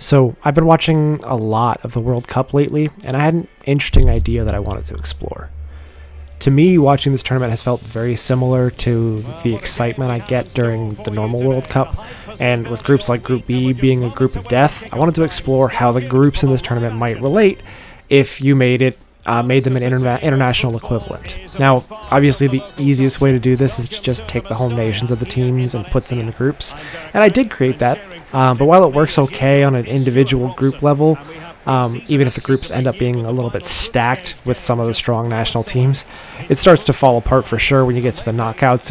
So I've been watching a lot of the World Cup lately, and I had an interesting idea that I wanted to explore. To me, watching this tournament has felt very similar to the excitement I get during the normal World Cup, and with groups like Group B being a group of death, I wanted to explore how the groups in this tournament might relate if you made them an international equivalent. Now, obviously, the easiest way to do this is to just take the home nations of the teams and put them in the groups, and I did create that. But while it works okay on an individual group level, even if the groups end up being a little bit stacked with some of the strong national teams, it starts to fall apart for sure when you get to the knockouts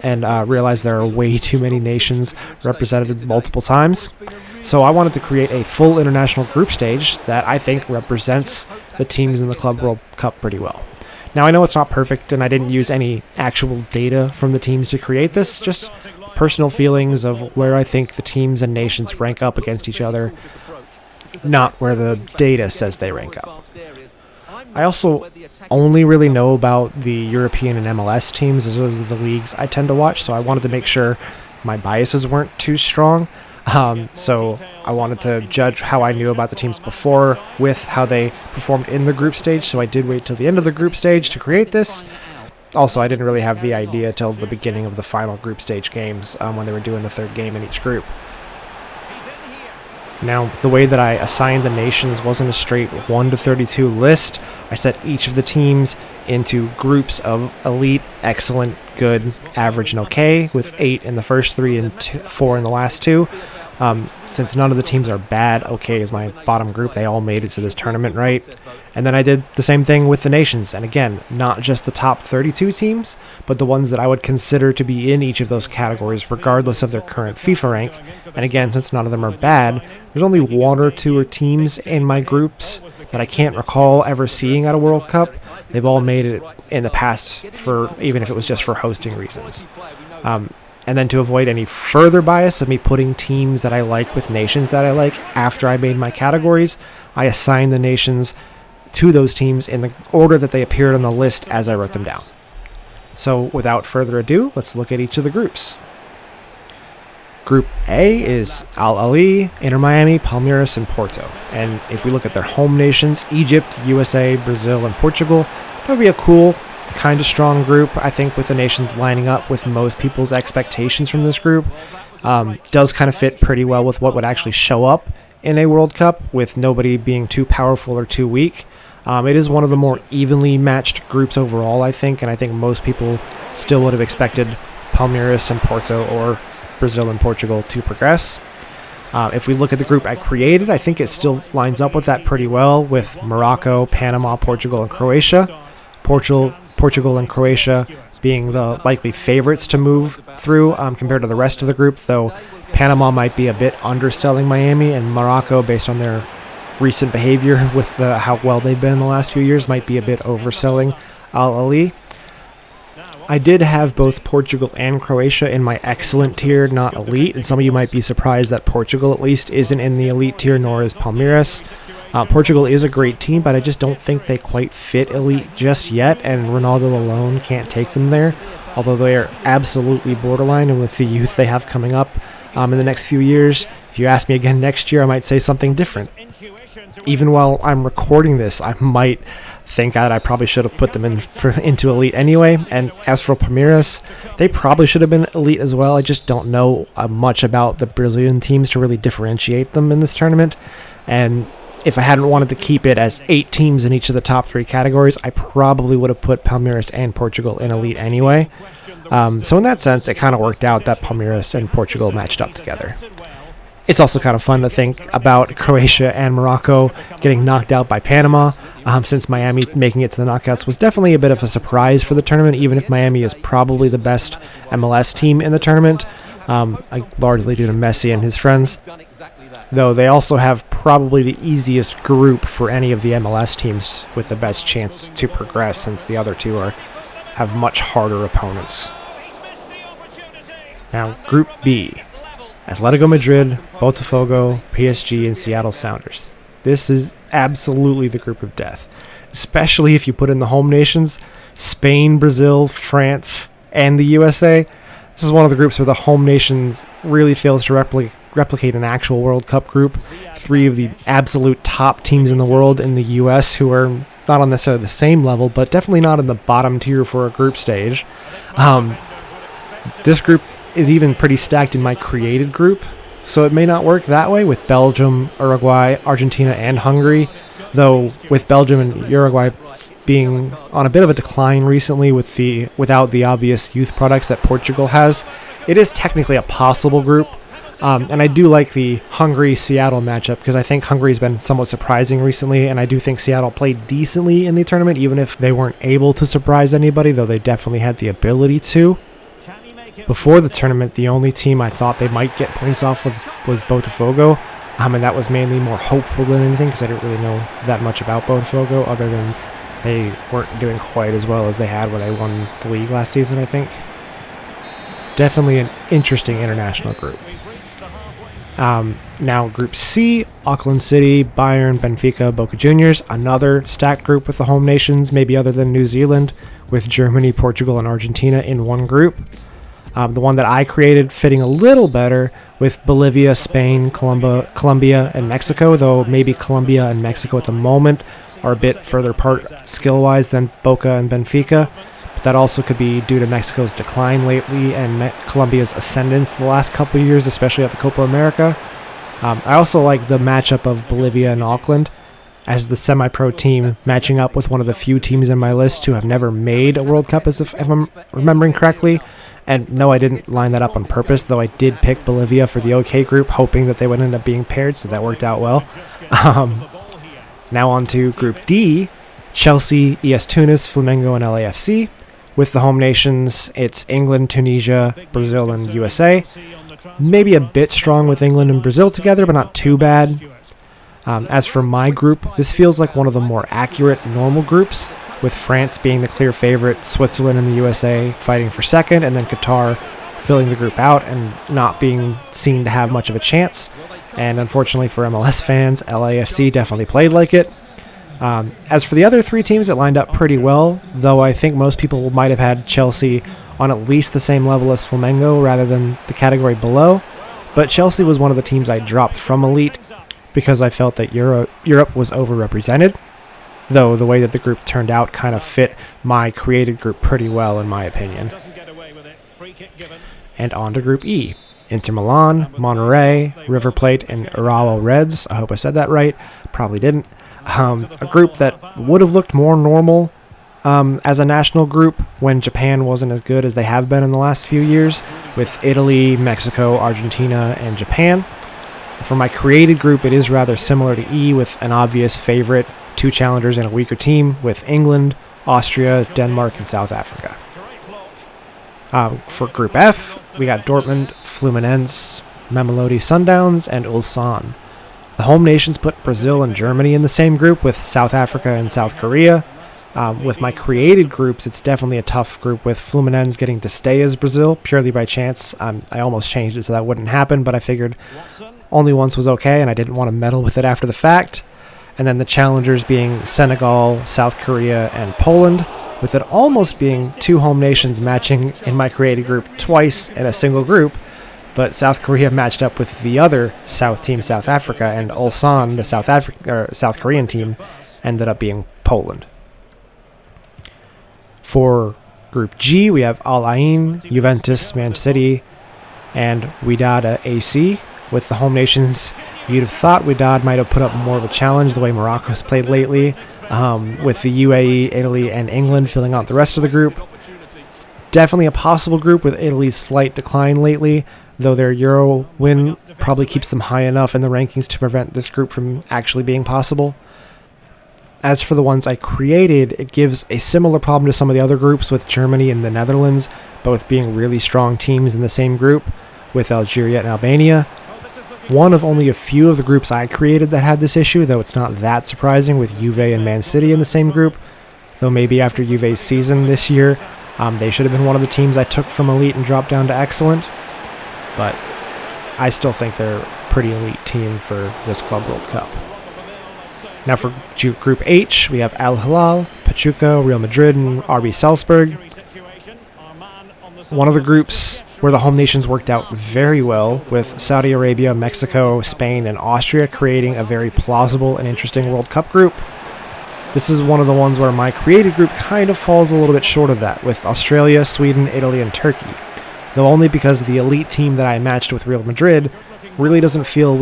and realize there are way too many nations represented multiple times. So I wanted to create a full international group stage that I think represents the teams in the Club World Cup pretty well. Now, I know it's not perfect, and I didn't use any actual data from the teams to create this, just personal feelings of where I think the teams and nations rank up against each other, not where the data says they rank up. I also only really know about the European and MLS teams, as those are the leagues I tend to watch, so I wanted to make sure my biases weren't too strong. So I wanted to judge how I knew about the teams before with how they performed in the group stage, so I did wait till the end of the group stage to create this. Also, I didn't really have the idea till the beginning of the final group stage games when they were doing the third game in each group. Now, the way that I assigned the nations wasn't a straight 1 to 32 list. I set each of the teams into groups of elite, excellent, good, average, and okay, with 8 in the first 3 and 4 in the last 2. Since none of the teams are bad, okay is my bottom group. They all made it to this tournament, right? And then I did the same thing with the nations. And again, not just the top 32 teams, but the ones that I would consider to be in each of those categories, regardless of their current FIFA rank. And again, since none of them are bad, there's only 1 or 2 teams in my groups that I can't recall ever seeing at a World Cup. They've all made it in the past, for even if it was just for hosting reasons. And then to avoid any further bias of me putting teams that I like with nations that I like after I made my categories, I assigned the nations to those teams in the order that they appeared on the list as I wrote them down. So without further ado, let's look at each of the groups. Group A is Al Ahly, Inter Miami, Palmeiras, and Porto. And if we look at their home nations, Egypt, USA, Brazil, and Portugal, that would be a cool, kind of strong group, I think, with the nations lining up with most people's expectations from this group. Does kind of fit pretty well with what would actually show up in a World Cup, with nobody being too powerful or too weak. It is one of the more evenly matched groups overall, I think, and I think most people still would have expected Palmeiras and Porto or Brazil and Portugal to progress. If we look at the group I created, I think it still lines up with that pretty well, with Morocco, Panama, Portugal, and Croatia. Portugal and Croatia being the likely favorites to move through compared to the rest of the group, though Panama might be a bit underselling Miami, and Morocco, based on their recent behavior with how well they've been in the last few years, might be a bit overselling Al Ahly. I did have both Portugal and Croatia in my excellent tier, not elite, and some of you might be surprised that Portugal at least isn't in the elite tier, nor is Palmeiras. Portugal is a great team, but I just don't think they quite fit elite just yet, and Ronaldo alone can't take them there, although they are absolutely borderline, and with the youth they have coming up in the next few years, if you ask me again next year, I might say something different. Even while I'm recording this, I might think that I probably should have put them into elite anyway. And as for Palmeiras, they probably should have been elite as well. I just don't know much about the Brazilian teams to really differentiate them in this tournament. And if I hadn't wanted to keep it as 8 teams in each of the top 3 categories, I probably would have put Palmeiras and Portugal in elite anyway. So in that sense, it kind of worked out that Palmeiras and Portugal matched up together. It's also kind of fun to think about Croatia and Morocco getting knocked out by Panama, since Miami making it to the knockouts was definitely a bit of a surprise for the tournament, even if Miami is probably the best MLS team in the tournament, largely due to Messi and his friends. Though they also have probably the easiest group for any of the MLS teams with the best chance to progress, since the other two have much harder opponents. Now, Group B. Atletico Madrid, Botafogo, PSG, and Seattle Sounders. This is absolutely the group of death, especially if you put in the home nations, Spain, Brazil, France, and the USA. This is one of the groups where the home nations really fails to replicate an actual World Cup group. 3 of the absolute top teams in the world in the U.S. who are not on necessarily the same level, but definitely not in the bottom tier for a group stage. This group is even pretty stacked in my created group, so it may not work that way with Belgium, Uruguay, Argentina, and Hungary. Though with Belgium and Uruguay being on a bit of a decline recently without the obvious youth products that Portugal has, it is technically a possible group. And I do like the Hungary-Seattle matchup because I think Hungary's been somewhat surprising recently, and I do think Seattle played decently in the tournament, even if they weren't able to surprise anybody, though they definitely had the ability to. Before the tournament, the only team I thought they might get points off was Botafogo. And that was mainly more hopeful than anything because I didn't really know that much about Botafogo other than they weren't doing quite as well as they had when they won the league last season, I think. Definitely an interesting international group. Now Group C, Auckland City, Bayern, Benfica, Boca Juniors, another stacked group with the home nations, maybe other than New Zealand, with Germany, Portugal, and Argentina in one group. The one that I created fitting a little better with Bolivia, Spain, Colombia, and Mexico, though maybe Colombia and Mexico at the moment are a bit further apart skill-wise than Boca and Benfica. But that also could be due to Mexico's decline lately and Colombia's ascendance the last couple of years, especially at the Copa America. I also like the matchup of Bolivia and Auckland as the semi-pro team matching up with one of the few teams in my list who have never made a World Cup, if I'm remembering correctly. And no, I didn't line that up on purpose, though I did pick Bolivia for the OK group, hoping that they would end up being paired, so that worked out well. Now on to Group D, Chelsea, ES Tunis, Flamengo, and LAFC. With the home nations, it's England, Tunisia, Brazil, and USA. Maybe a bit strong with England and Brazil together, but not too bad. As for my group, this feels like one of the more accurate normal groups, with France being the clear favorite, Switzerland and the USA fighting for second, and then Qatar filling the group out and not being seen to have much of a chance. And unfortunately for MLS fans, LAFC definitely played like it. As for the other 3 teams, it lined up pretty well, though I think most people might have had Chelsea on at least the same level as Flamengo rather than the category below. But Chelsea was one of the teams I dropped from Elite because I felt that Europe was overrepresented, though the way that the group turned out kind of fit my created group pretty well, in my opinion. And on to Group E. Inter Milan, Monterrey, River Plate, and Urawa Reds. I hope I said that right. Probably didn't. A group that would have looked more normal as a national group when Japan wasn't as good as they have been in the last few years, with Italy, Mexico, Argentina, and Japan. For my created group, it is rather similar to E, with an obvious favorite, 2 challengers and a weaker team, with England, Austria, Denmark, and South Africa. For Group F, we got Dortmund, Fluminense, Mamelodi Sundowns, and Ulsan. The home nations put Brazil and Germany in the same group, with South Africa and South Korea. With my created groups, it's definitely a tough group, with Fluminense getting to stay as Brazil purely by chance. I almost changed it so that wouldn't happen, but I figured only once was okay, and I didn't want to meddle with it after the fact. And then the challengers being Senegal, South Korea, and Poland, with it almost being 2 home nations matching in my created group twice in a single group, but South Korea matched up with the other South team, South Africa, and Ulsan, the South Korean team, ended up being Poland. For Group G, we have Al Ain, Juventus, Man City, and Wydad AC. With the home nations, you'd have thought Wydad might have put up more of a challenge the way Morocco's played lately, with the UAE, Italy, and England filling out the rest of the group. It's definitely a possible group with Italy's slight decline lately, though their Euro win probably keeps them high enough in the rankings to prevent this group from actually being possible. As for the ones I created, it gives a similar problem to some of the other groups, with Germany and the Netherlands both being really strong teams in the same group, with Algeria and Albania. One of only a few of the groups I created that had this issue, though it's not that surprising, with Juve and Man City in the same group, though maybe after Juve's season this year, they should have been one of the teams I took from Elite and dropped down to Excellent, but I still think they're a pretty elite team for this Club World Cup. Now for Group H, we have Al Hilal, Pachuca, Real Madrid, and RB Salzburg. One of the groups where the home nations worked out very well, with Saudi Arabia, Mexico, Spain, and Austria creating a very plausible and interesting World Cup group. This is one of the ones where my created group kind of falls a little bit short of that, with Australia, Sweden, Italy, and Turkey, though only because the elite team that I matched with Real Madrid really doesn't feel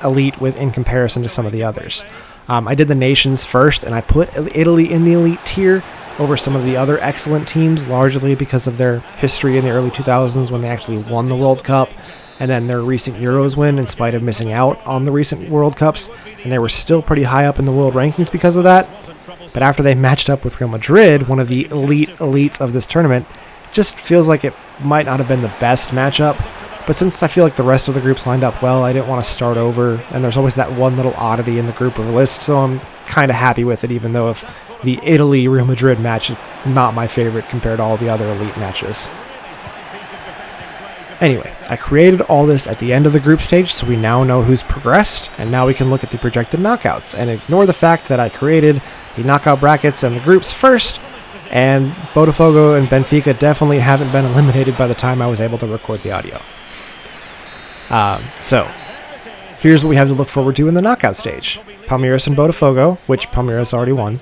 elite in comparison to some of the others. I did the nations first, and I put Italy in the elite tier over some of the other excellent teams, largely because of their history in the early 2000s when they actually won the World Cup, and then their recent Euros win in spite of missing out on the recent World Cups, and they were still pretty high up in the world rankings because of that. But after they matched up with Real Madrid, one of the elites of this tournament, just feels like it might not have been the best matchup. But since I feel like the rest of the groups lined up well, I didn't want to start over, and there's always that one little oddity in the group or list, so I'm kind of happy with it, even though if the Italy-Real Madrid match is not my favorite compared to all the other elite matches. Anyway, I created all this at the end of the group stage, so we now know who's progressed, and now we can look at the projected knockouts, and ignore the fact that I created the knockout brackets and the groups first, and Botafogo and Benfica definitely haven't been eliminated by the time I was able to record the audio. So, here's what we have to look forward to in the knockout stage. Palmeiras and Botafogo, which Palmeiras already won.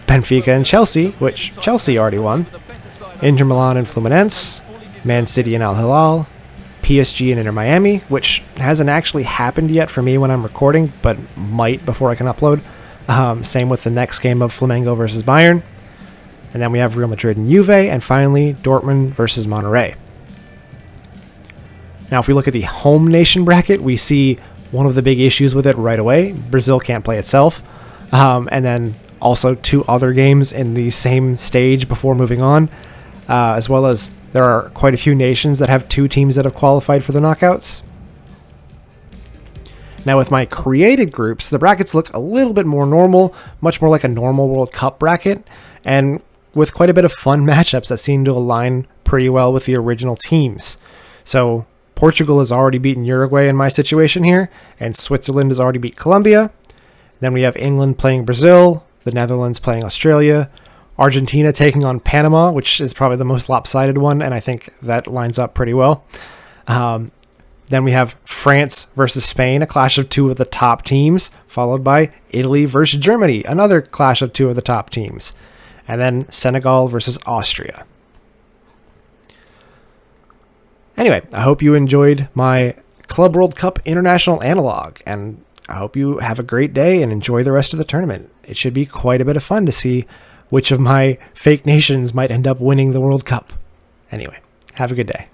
Benfica and Chelsea, which Chelsea already won. Inter Milan and Fluminense. Man City and Al Hilal. PSG and Inter Miami, which hasn't actually happened yet for me when I'm recording, but might before I can upload. Same with the next game of Flamengo versus Bayern. And then we have Real Madrid and Juve, and finally Dortmund versus Monterrey. Now, if we look at the home nation bracket, we see one of the big issues with it right away. Brazil can't play itself. And then also 2 other games in the same stage before moving on, as well as there are quite a few nations that have 2 teams that have qualified for the knockouts. Now, with my created groups, the brackets look a little bit more normal, much more like a normal World Cup bracket, and with quite a bit of fun matchups that seem to align pretty well with the original teams. So, Portugal has already beaten Uruguay in my situation here, and Switzerland has already beat Colombia. Then we have England playing Brazil, the Netherlands playing Australia, Argentina taking on Panama, which is probably the most lopsided one, and I think that lines up pretty well. Then we have France versus Spain, a clash of 2 of the top teams, followed by Italy versus Germany, another clash of 2 of the top teams. And then Senegal versus Austria. Anyway, I hope you enjoyed my Club World Cup International Analog, and I hope you have a great day and enjoy the rest of the tournament. It should be quite a bit of fun to see which of my fake nations might end up winning the World Cup. Anyway, have a good day.